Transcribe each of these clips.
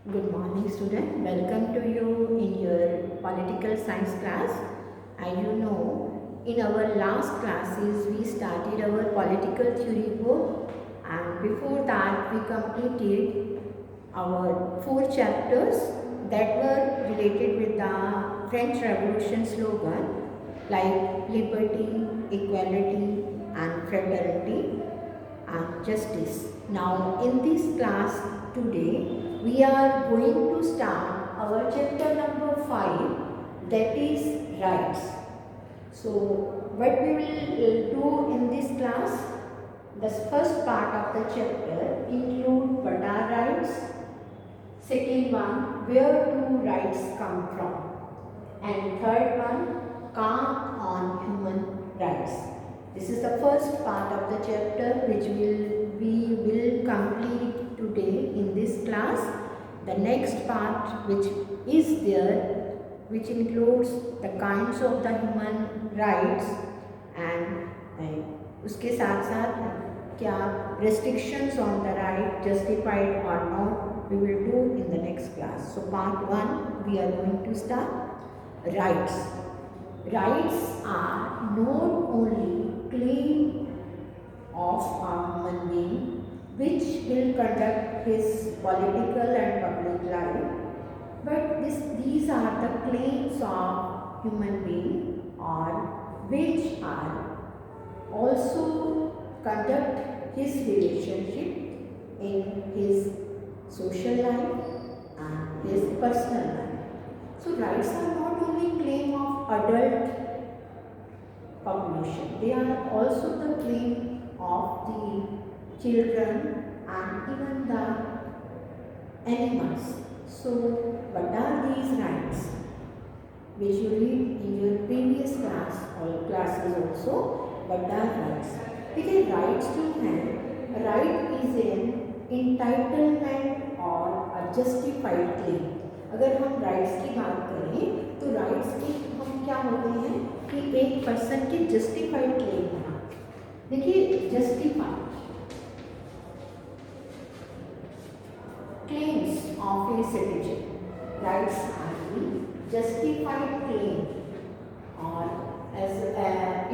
Good morning, student. Welcome to you in your political science class. As you know, in our last classes, we started our political theory book, and before that, we completed our 4 chapters that were related with the French Revolution slogan like liberty, equality, and fraternity and justice. Now, in this class today, we are going to start our chapter number 5, that is rights. So, what we will do in this class, the first part of the chapter include what are rights, second one, where do rights come from, and third one, calm on human rights. This is the first part of the chapter which we will complete today in this class. The next part which is there, which includes the kinds of the human rights and उसके साथ साथ क्या restrictions on the right justified or not we will do in the next class. So part 1 we are going to start rights. Rights are not only claim of a human being which will conduct his political and public life, but these are the claims of human being or which are also conduct his relationship in his social life and his personal life. So rights are not only claim of adult population, they are also the claim of the children and even the animals. So what are these rights which you read in your previous class or classes also? What are rights? देखिए rights जो हैं, right is an entitlement और a justified claim. अगर हम rights की बात करें तो राइट्स के हम क्या होते हैं कि एक पर्सन के जस्टिफाइड क्लेम होना. देखिए justified claims of a citizen. Rights are the justified claim or as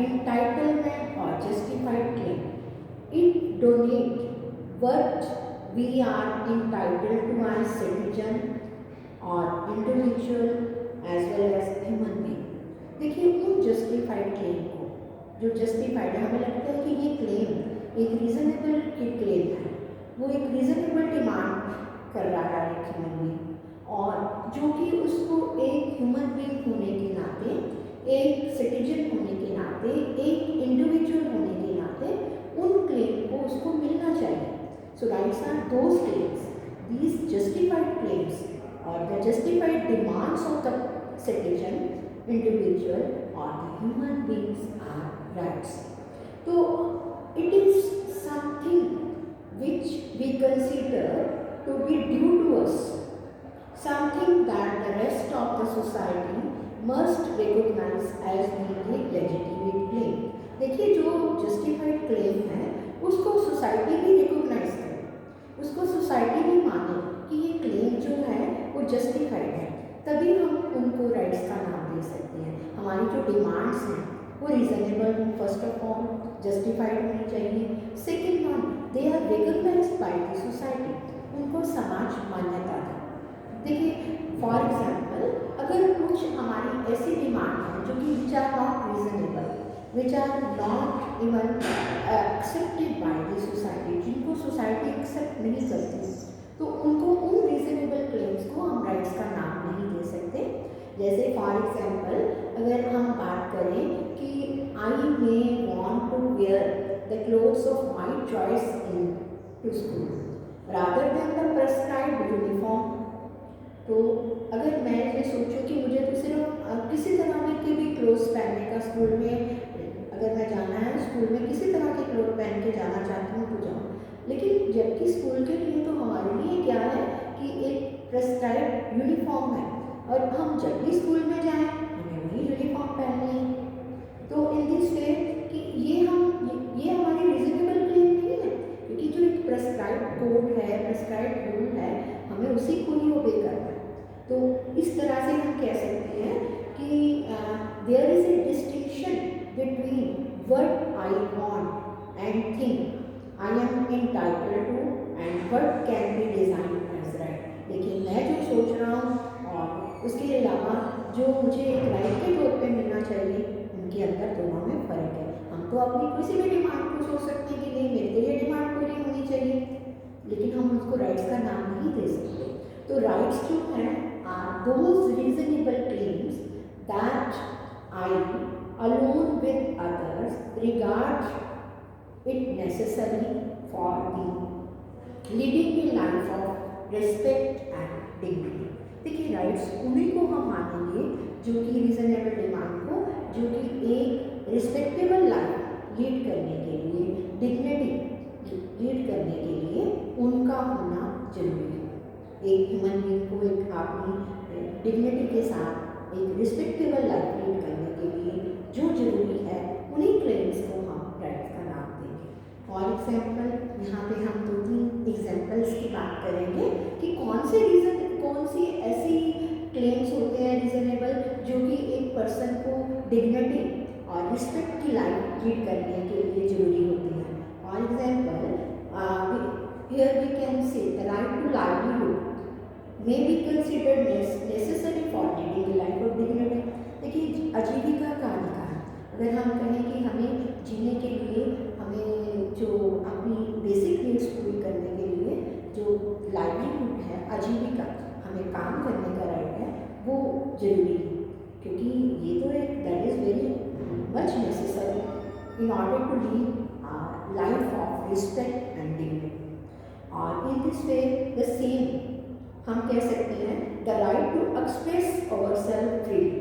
entitlement or justified claim. It donate what we are entitled to as citizen or individual as well as human being. देखिए उन justified claim को जो justified है, हमें लगता है कि ये क्लेम एक रीजनेबल क्लेम है, वो एक रीजनेबल डिमांड कर रहा है एक ह्यूमन बीइंग और जो कि उसको एक ह्यूमन बीइंग होने के नाते, एक सिटीजन होने के नाते, एक इंडिविजुअल होने के नाते उन क्लेम को उसको मिलना चाहिए. So rights are those claims, these justified claims और the justified demands of the citizen, individual और the human beings are rights. तो it is something which we consider to be due to us, something that the rest of the society must recognize as being a legitimate claim. देखिए जो justified claim है उसको society भी recognise करे, उसको society भी माने कि ये क्लेम जो है वो जस्टिफाइड है, तभी हम उनको राइट्स का नाम दे सकते हैं. हमारी जो डिमांड्स हैं वो reasonable, first of all justified होनी चाहिए. Second one, they are recognised by the society, उनको समाज मान्यता है. देखिए फॉर एग्जाम्पल अगर कुछ हमारी ऐसी डिमांड है जो कि which are not reasonable, which are not even accepted by the society, जिनको सोसाइटी एक्सेप्ट नहीं करती, तो उनको उन रीजनेबल क्लेम्स को हम राइट्स का नाम नहीं दे सकते. जैसे फॉर एग्जाम्पल अगर हम बात करें कि I may want to wear the clothes of my choice in to school rather than the prescribed uniform. तो अगर मैं ये सोचूं कि मुझे तो सिर्फ किसी तरह के भी क्लोथ्स पहनने का, स्कूल में अगर मैं जाना है, स्कूल में किसी तरह के क्लोथ पहन के जाना चाहती हूँ तो जाऊँ, लेकिन जबकि स्कूल के लिए तो हमारे लिए क्या है कि एक प्रेस्क्राइब्ड यूनिफॉर्म है और हम जब भी स्कूल में जाएं हमें वही यूनिफॉर्म पहननी है. तो इन दिस वे कि ये हमारी रीजनेबल क्लेम नहीं है, क्योंकि जो एक प्रेस्क्राइब्ड कोड है, प्रेस्क्राइब्ड रूल है, हमें उसी को ही इस तरह से हम कह सकते हैं कि there is a distinction between what I want and think I am entitled to and what can be designed as right. देखिए मैं जो सोच रहा हूँ और उसके अलावा जो मुझे एक राइट के तौर पे मिलना चाहिए, उनके अंदर दोनों में फ़र्क है। हम तो अपनी किसी भी डिमांड को सोच सकते हैं कि नहीं मेरे को ये डिमांड पूरी होनी चाहिए, लेकिन हम उसको राइट्स का नाम नहीं दे सकते। तो राइट्स जो हैं are those reasonable claims that I alone with others regard it necessary for the living a life of respect and dignity। देखिए राइट्स उन्हीं को हम मानेंगे जो कि रीजनेबल डिमांड को, जो कि एक रिस्पेक्टेबल लाइफ लीड करने के लिए, डिग्निटी लीड करने के लिए उनका होना जरूरी है। एक ह्यूमन बीइंग को एक अपनी डिग्निटी के साथ एक रिस्पेक्टेबल लाइफ लीड करने के लिए जो जरूरी है, उन्हीं क्लेम्स को हम राइट्स का नाम देंगे। फॉर एग्जाम्पल यहाँ पे हम 2-3 एग्जाम्पल्स की बात करेंगे कि कौन सी ऐसी क्लेम्स होते हैं रीजनेबल जो कि एक पर्सन को डिग्निटी और रिस्पेक्ट की लाइफ लीड करने के लिए जरूरी होती है। For example here we can say the right to livelihood may be considered necessary for leading a life of dignity। देखिए आजीविका का अधिकार, अगर हम कहें कि हमें जीने के लिए, हमें जो अपनी बेसिक नीड्स पूरी करने के लिए जो लाइवलीहुड है, आजीविका, हमें काम करने का राइट है, वो जरूरी है, क्योंकि ये तो एक that is very much necessary in order to lead life of respect and dignity. और in this way the same हम कह सकते हैं the right to express ourself freely,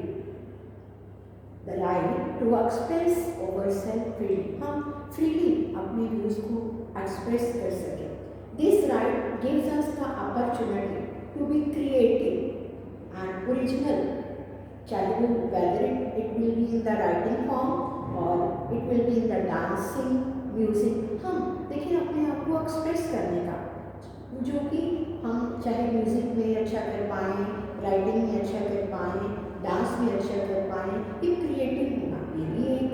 the right to express ourself freely, हम freely अपने views को express कर सकें। This right gives us the opportunity to be creative and original, चाहे वो whether it will be in the writing form और it will be in the dancing music. हम देखिए अपने आप को एक्सप्रेस करने का, जो कि हम चाहे म्यूज़िक में अच्छा कर पाएँ, राइटिंग में अच्छा कर पाएँ, डांस में अच्छा कर पाएँ, ये क्रिएटिव होना, ये भी एक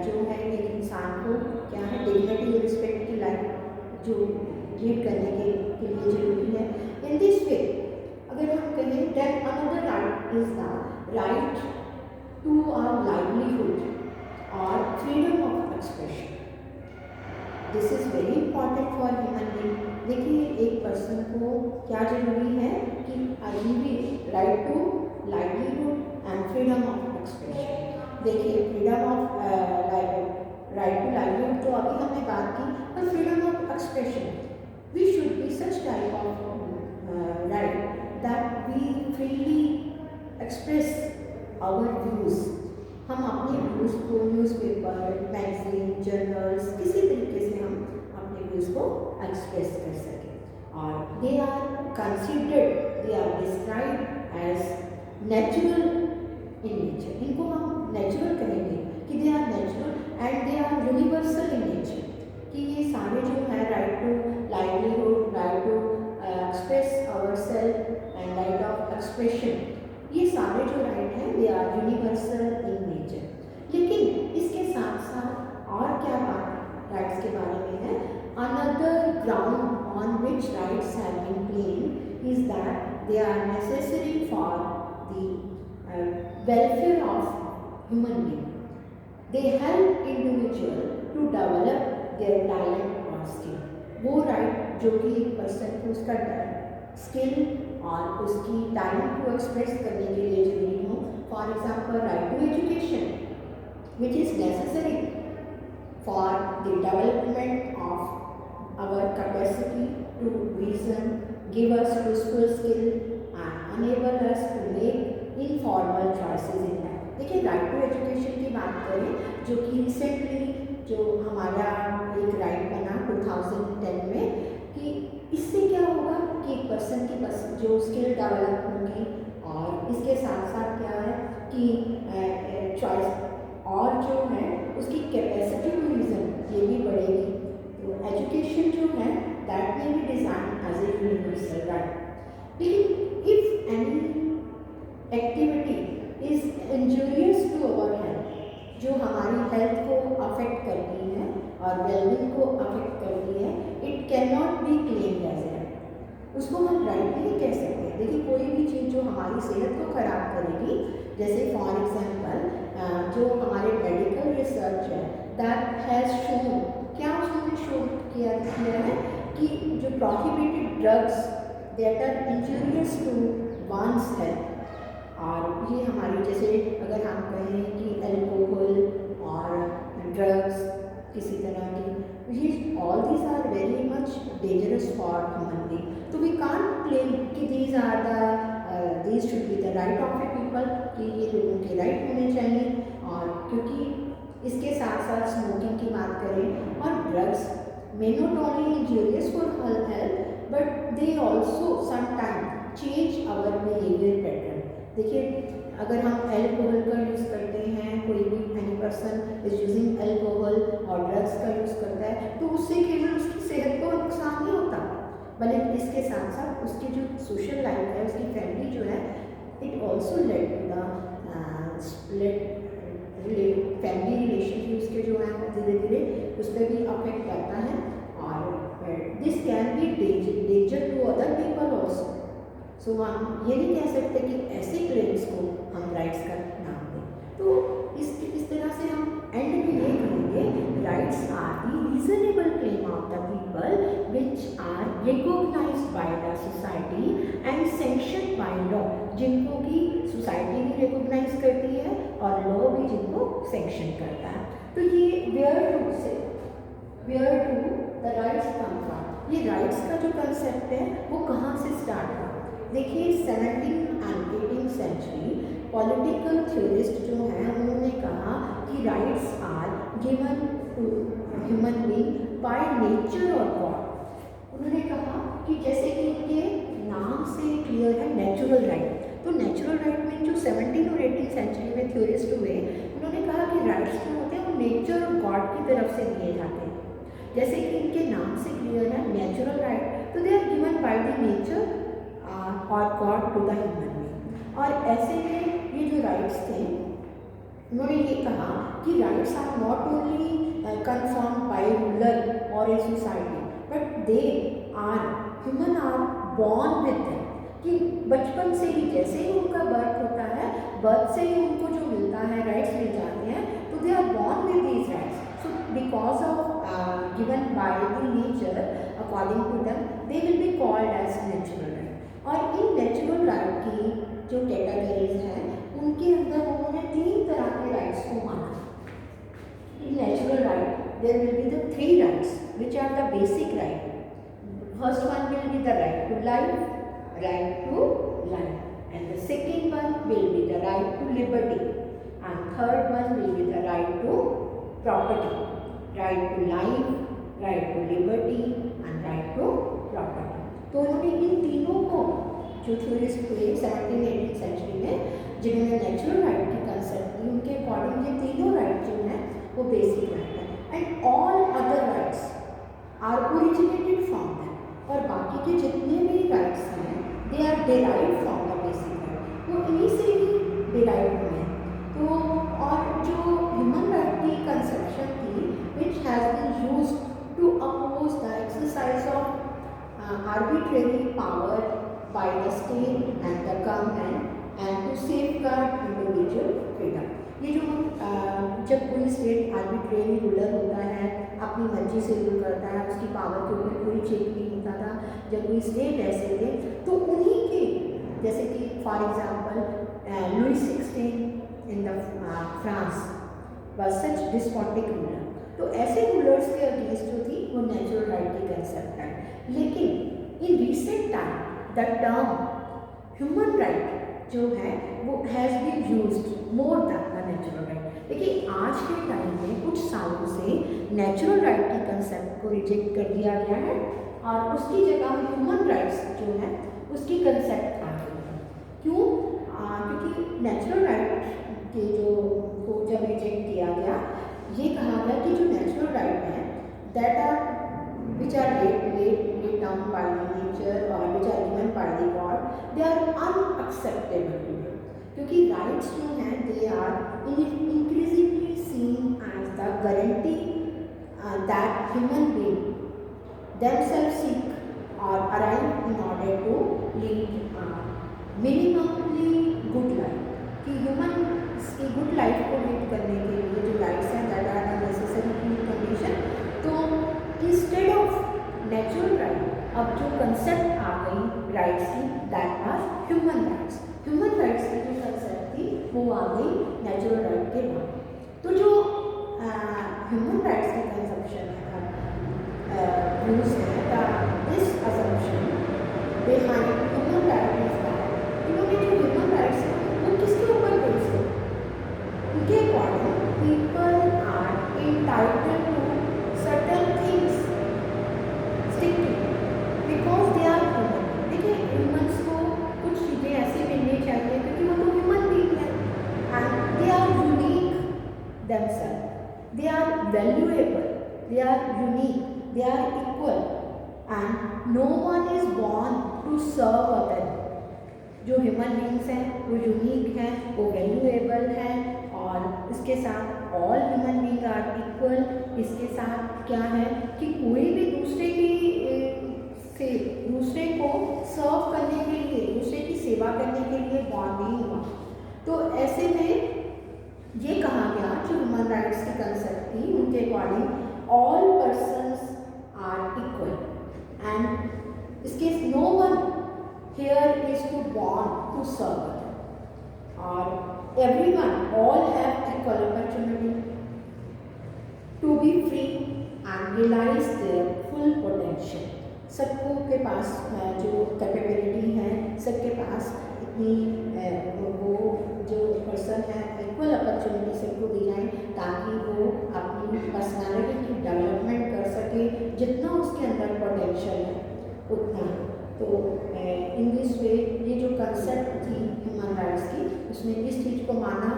जो है एक इंसान को क्या है डिग्निटी और रिस्पेक्ट की लाइफ जो लीड करने के लिए जरूरी है। इन दिस वे अगर हम कहें that another right is the right to our livelihood और freedom of expression. This is very important for human being. देखिए एक पर्सन को क्या जरूरी है कि आजीवी right to livelihood and freedom of expression. देखिए freedom of right to livelihood तो अभी हमने बात की, और freedom of expression we should be such type of right that we freely express our views. हम अपने व्यूज़ को न्यूज़पेपर, मैगजीन, जर्नल्स, किसी तरीके से हम अपने व्यूज़ को एक्सप्रेस कर सकें। और they are considered, they are described as natural in nature. इनको हम नेचुरल कहेंगे कि they are natural and they are universal in nature, कि ये सारे जो है right to livelihood, right to express our self and right of expression, ये सारे जो राइट हैं they are universal in nature. लेकिन इसके साथ साथ और क्या बात राइट्स के बारे में है, another ground on which rights have been claimed is that they are necessary for the welfare of human being. They help individual to develop their talent और स्किल। वो राइट जो कि एक पर्सन को उसका स्किल और उसकी टैलेंट को एक्सप्रेस करने के लिए जरूरी हो। For example right to education which is necessary for the development of our capacity to reason, give us useful skill and enable us to make informal choices in life. देखिए right to education की बात करें, जो कि recently जो हमारा एक right बना 2010 में, कि इससे क्या होगा कि एक पर्सन की जो स्किल डेवलप होंगी, और इसके साथ साथ क्या है कि चॉइस और जो है उसकी कैपेसिटी टू रीजन ये भी बढ़ेगी। तो एजुकेशन जो है that may be design as a universal right. लेकिन if any activity is injurious to our health, जो हमारी हेल्थ को अफेक्ट करती है और वेलबींग को अफेक्ट करती है, it can not be claimed as a right. उसको हम राइट नहीं कह सकते। देखिए कोई भी चीज़ जो हमारी सेहत को खराब करेगी, जैसे फॉर एग्जांपल जो हमारे मेडिकल रिसर्च है दैट हैज़ शोन, क्या उसने शो किया है कि जो prohibited drugs that are injurious to one's health, और ये हमारी जैसे अगर हम कहें कि अल्कोहल और ड्रग्स किसी तरह की, ये all these are very much dangerous for human being, तो वी कांट क्लेम कि these are the these should be the right of a people, कि ये लोगों के राइट होने चाहिए। और क्योंकि इसके साथ साथ स्मोकिंग की बात करें और drugs may not only injurious for health but they also sometime change our behaviour pattern. देखिए अगर हम अल्कोहल का यूज़ करते हैं, कोई भी any person is using alcohol और ड्रग्स का यूज़ करता है, तो उससे केवल उसकी सेहत को नुकसान नहीं होता, बल्कि इसके साथ साथ उसकी जो सोशल लाइफ है, उसकी फैमिली जो है, it also led to the family relation उसके जो है वो धीरे धीरे उस पर भी अफेक्ट करता है, और this can be danger to other people also. So हम ये नहीं कह सकते कि ऐसे क्लेम्स को हम राइट्स का नाम दें। तो इस तरह से हम एंड में ये कहेंगे, rights are the reasonable claim of the people which are recognised by the society and sanctioned by law, जिनको की सोसाइटी भी रिकॉग्नाइज करती है और लॉ भी जिनको सैंक्शन करता है। तो ये where to the rights come from, ये राइट्स का जो कंसेप्ट है वो कहाँ से स्टार्ट हुआ। देखिए 17th and 18th century political theorist जो हैं उन्होंने कहा कि rights are given to human being by nature और गॉड। उन्होंने कहा कि जैसे कि इनके नाम से क्लियर है नेचुरल राइट, तो नेचुरल राइट में जो 17th और 18th सेंचुरी में थ्योरिस्ट हुए, उन्होंने कहा कि राइट्स जो होते हैं वो नेचर और गॉड की तरफ से दिए जाते हैं। जैसे कि इनके नाम से क्लियर है नेचुरल राइट, तो they are given by the nature और God to the human being. और ऐसे में ये जो राइट्स थे, उन्होंने ये कहा कि rights are not only confirmed by ruler और a society but they are human are born with them, कि बचपन से ही जैसे ही उनका बर्थ होता है, बर्थ से ही उनको जो मिलता है राइट्स मिल जाते हैं, तो they are born with these rights. So because of given by the nature according to them they will be called as natural right. और इन नेचुरल राइट की जो कैटेगरीज हैं उनके अंदर उन्होंने 3 तरह के राइट्स को माना। In natural right there will be the 3 rights which are the basic right. First one will be the right to life, and the second one will be the right to liberty, and third one will be the right to property. Right to life, right to liberty and right to property. तो उन्होंने इन तीनों को जो theorist हुए 17th-18th century में, जिन्होंने natural right की concept दी, उनके अकॉर्डिंग ये तीनों राइट जो हैं वो बेसिक राइट है, and all other rights are originated from them, और बाकी के जितने भी राइट्स हैं they are derived from the basic right, वो इन्हीं से ही डिराइव हुए हैं। तो और जो ह्यूमन राइट की कंसेप्शन थी which has been used to oppose the exercise of arbitrary power by the state and the government and to safeguard individual freedom। ये जो जब कोई स्टेट आर्बिट्रेरी रूलर होता है, अपनी मर्जी से रूल करता है, उसकी पावर के ऊपर कोई चेक नहीं होता था, जब कोई स्टेट ऐसे थे तो उन्हीं के, जैसे कि for example Louis 16 in the France was such despotic ruler, तो ऐसे रूलर्स के अगेंस्ट जो थी वो नेचुरल राइट की कंसेप्ट है। लेकिन in recent time the term human right जो है वो has been used more than the natural right. लेकिन आज के टाइम में कुछ सालों से नेचुरल राइट की कंसेप्ट को रिजेक्ट कर दिया गया है और उसकी जगह ह्यूमन राइट्स जो है उसकी कंसेप्ट आ गई है। क्यों? क्योंकि नेचुरल राइट के जो को जब रिजेक्ट किया गया, ये कहा गया कि जो नेचुरल राइट है that are which are laid down by the nature or which are given by the God, they are unacceptable to you। क्योंकि राइट्स जो हैं they are increasingly seen as the guarantee that human being themselves seek or arrive in order to lead minimally good life. कि human की good life को lead करने के लिए जो राइट्स हैं दैट आर नेसेसरी कंडीशन, तो इंस्टेड ऑफ नेचुरल राइट अब जो कंसेप्ट आ गई राइट्स की that are human rights. Human rights की जो कंसेप्ट थी वो आ गई नेचुरल राइट के बाद। तो जो ह्यूमन राइट्स की कंसेप्शन है views that this assumption behind human rights is that इन्होंने जो human rights है वो किसके ऊपर बेस्ड है? उनके according people are entitled to certain things strictly because they are human। देखिए humans को कुछ चीज़ें ऐसी मिलनी चाहिए क्योंकि वो तो human being है and they are unique themselves, they are valuable, they are unique, they are equal and no one is born to serve other। जो ह्यूमन बींग्स हैं वो यूनिक हैं, वो वैल्यूएबल हैं और इसके साथ all human being are equal. इसके साथ क्या है कि कोई भी दूसरे को सर्व करने के लिए, दूसरे की सेवा करने के लिए बॉर्न नहीं हुआ। तो ऐसे में ये कहा गया जो ह्यूमन राइट्स की कंसेप्ट थी उनके according all persons are equal and इसके no one here is to born to serve or everyone all have equal opportunity to be free and realize their full potential। सबको के पास जो capability है, सबके पास इतनी वो जो पर्सन है इक्वल अपॉर्चुनिटी सबको दी जाए ताकि वो अपनी पर्सनालिटी की डेवलपमेंट कर सके, जितना उसके अंदर पोटेंशियल है उतना। तो इन दिस वे ये जो कंसेप्ट थी ह्यूमन राइट्स की उसने इस चीज़ को माना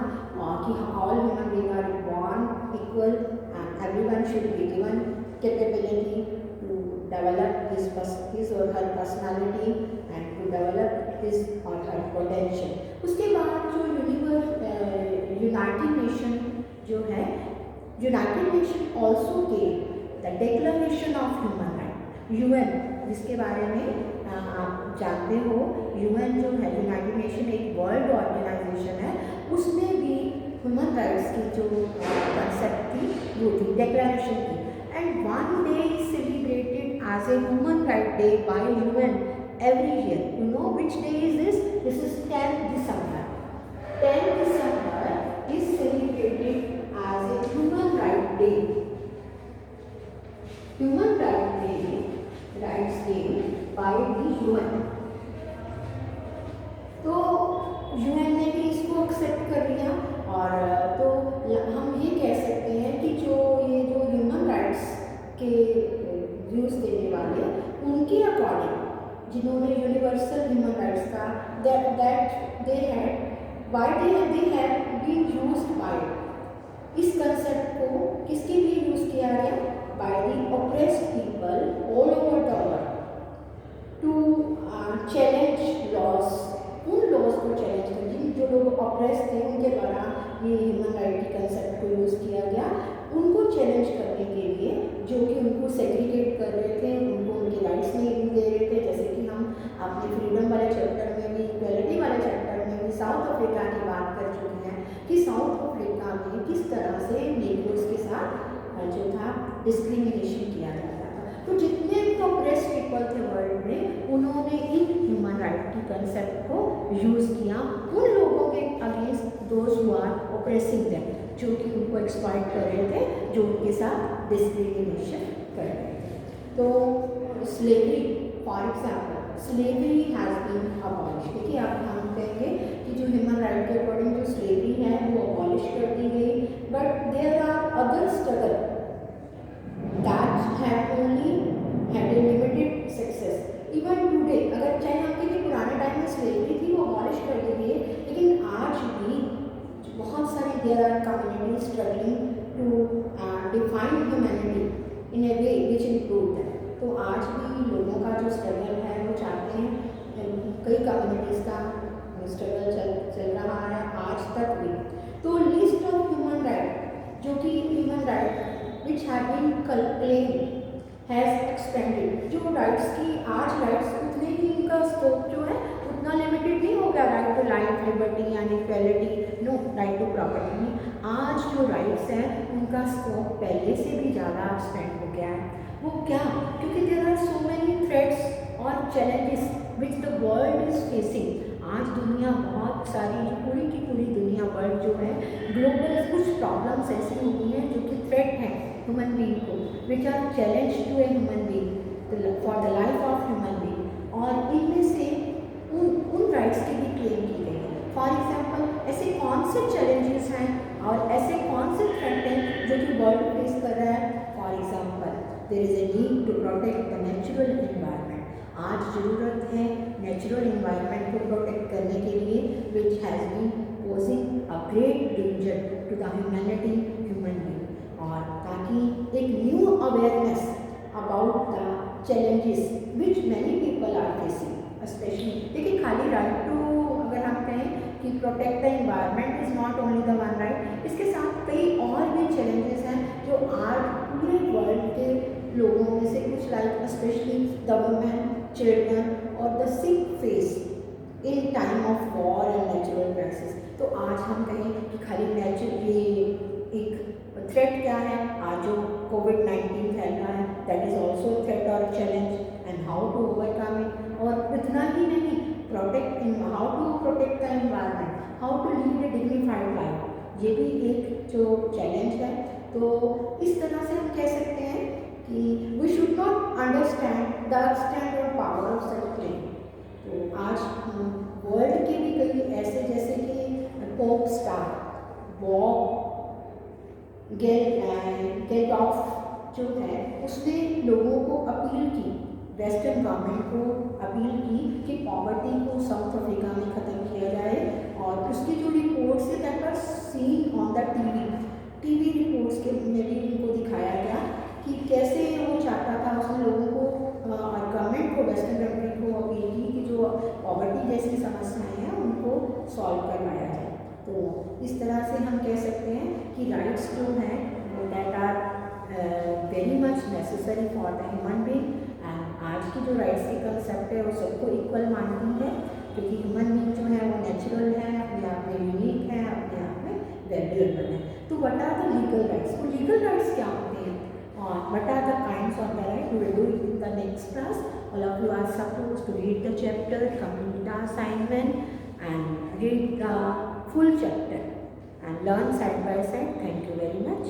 कि all human being are born equal and everyone should be given capability to develop his or her personality and to develop his or her potential। उसके बाद जो यूनाइटेड नेशन जो है, यूनाइटेड नेशन ऑल्सो के the declaration of human right, UN जिसके बारे में आप जानते हो। यूएन जो है यूनाइटेड नेशन एक वर्ल्ड ऑर्गेनाइजेशन है, उसमें भी ह्यूमन राइट्स की जो कंसेप्ट थी वो थी डिक्लेरेशन की। And one day is celebrated as a Human Rights Day by UN every year. You know which day is this? This is 10th December. 10th December is celebrated as a Human Rights Day. Human Rights Day by the UN. तो UN ने भी इसको accept कर लिया और तो हम ये कह सकते हैं कि जो ह्यूमन राइट्स के व्यूज़ देने वाले उनके अकॉर्डिंग जिन्होंने यूनिवर्सल ह्यूमन राइट्स का that they have been used by, इस कंसेप्ट को किसके लिए यूज़ किया गया? By the oppressed people all over the world to challenge laws, उन लॉज को चैलेंज कर जो लोग ऑप्रेस थे उनके द्वारा ये ह्यूमन राइट की कंसेप्ट को यूज़ किया गया, उनको चैलेंज करने के लिए जो कि उनको सेग्रीगेट कर रहे थे, उनको उनके राइट्स नहीं दे रहे थे। जैसे कि हम अपने फ्रीडम वाले चैप्टर में भी, इक्वलिटी वाले चैप्टर में भी साउथ अफ्रीका की बात कर चुके हैं कि साउथ अफ्रीका में किस तरह से नेग्रोस के साथ जो था डिस्क्रिमिनेशन किया जाता था। तो जितने भी ऑप्रेस पीपल थे वर्ल्ड में उन्होंने इन ह्यूमन राइट की कंसेप्ट को यूज़ किया उन लोगों के against those who are oppressing them, जो कि उनको एक्सप्लॉइट कर रहे थे, जो उनके साथ डिस्क्रिमिनेशन कर रहे थे। तो slavery for example, slavery has been abolish. देखिए अब हम कहेंगे कि जो ह्यूमन राइट के अकॉर्डिंग जो स्लेवरी है वो अबॉलिश कर दी गई, but there are other struggle that have only had a limited success even today. अगर चाहे हम कहें कि पुराने टाइम में स्लेवरी थी वो अबॉलिश कर दी गई, लेकिन आज भी बहुत सारी there are communities struggling to define humanity in a way which include that. तो आज भी लोगों का जो स्ट्रगल है वो चाहते हैं कई कम्युनिटीज़ का स्ट्रगल चल रहा है आज तक भी। तो लिस्ट ऑफ ह्यूमन राइट, जो कि human right which have been claimed has expanded, जो राइट्स की आज राइट्स उतने ही इनका स्कोप जो है उतना लिमिटेड नहीं हो गया। Right to life, liberty and equality, no, right to property नहीं, आज जो राइट्स हैं उनका स्कोप पहले से भी ज़्यादा एक्सपेंड हो गया है। वो क्या? क्योंकि there are so many threats और challenges which the world is facing. आज दुनिया बहुत सारी, पूरी की पूरी दुनिया, वर्ल्ड जो है ग्लोबल, कुछ प्रॉब्लम्स ऐसी हो गई हैं जो कि थ्रेट हैं ह्यूमन बीइंग को, which are challenge to a human being for the life of human being. और इनमें से उन राइट्स की भी क्लेम की गई है। फॉर एग्जाम्पल, ऐसे कौन से चैलेंजेस हैं और ऐसे कौन से थ्रेट हैं जो कि वर्ल्ड फेस कर रहा है? For example, there is a need to protect the natural environment. आज ज़रूरत है नेचुरल एनवायरनमेंट को प्रोटेक्ट करने के लिए, which has been posing a great danger to the humanity, human being. और ताकि एक new awareness about the challenges which many people are facing, specially. देखिए, खाली राइट टू, अगर हम कहें कि protect the environment is not only the one right, इसके साथ कई और भी चैलेंजेस हैं जो आज पूरे वर्ल्ड के लोगों में से कुछ, like specially the women, children और the sick face in time of war and natural crisis. तो आज हम कहें कि खाली नेचुरल, ये एक थ्रेट क्या है, आज जो कोविड-19 फैल रहा है, दैट इज ऑल्सो थ्रेट और challenge and how to overcome it. और इतना ही नहीं, how to protect the environment, how to lead a dignified life, ये भी एक जो चैलेंज है। तो इस तरह से हम कह सकते हैं कि we should not understand the extent और पावर ऑफ सच क्लेम। तो आज वर्ल्ड के भी कई ऐसे, जैसे कि पोप स्टार बॉब गेलडॉफ जो है, उसने लोगों को अपील की, वेस्टर्न गवर्नमेंट को अपील की कि पॉवर्टी को साउथ अफ्रीका में ख़त्म किया जाए। और उसकी जो रिपोर्ट्स है that was scene on the TV reports के में भी उनको दिखाया गया कि कैसे वो चाहता था, उसने लोगों को और गवर्नमेंट को, वेस्टर्न गवर्नमेंट को अपील की कि जो पॉवर्टी जैसी समस्याएं हैं उनको सॉल्व करवाया जाए। तो इस तरह से हम कह सकते हैं कि राइट्स जो हैं that are very much necessary for the human being. And आज की जो राइट्स की कंसेप्ट है वो सबको इक्वल मानती है, क्योंकि ह्यूमन बीइंग जो है वो नेचुरल है, अपने आप में यूनिक है, अपने आप में वैल्यूएबल है। तो what are the legal rights? तो लीगल राइट्स क्या होते हैं और what are the kinds of the right? We will do it in the next class. All of you are supposed to read the chapter, complete the assignment and read the full chapter and learn side by side. Thank you very much.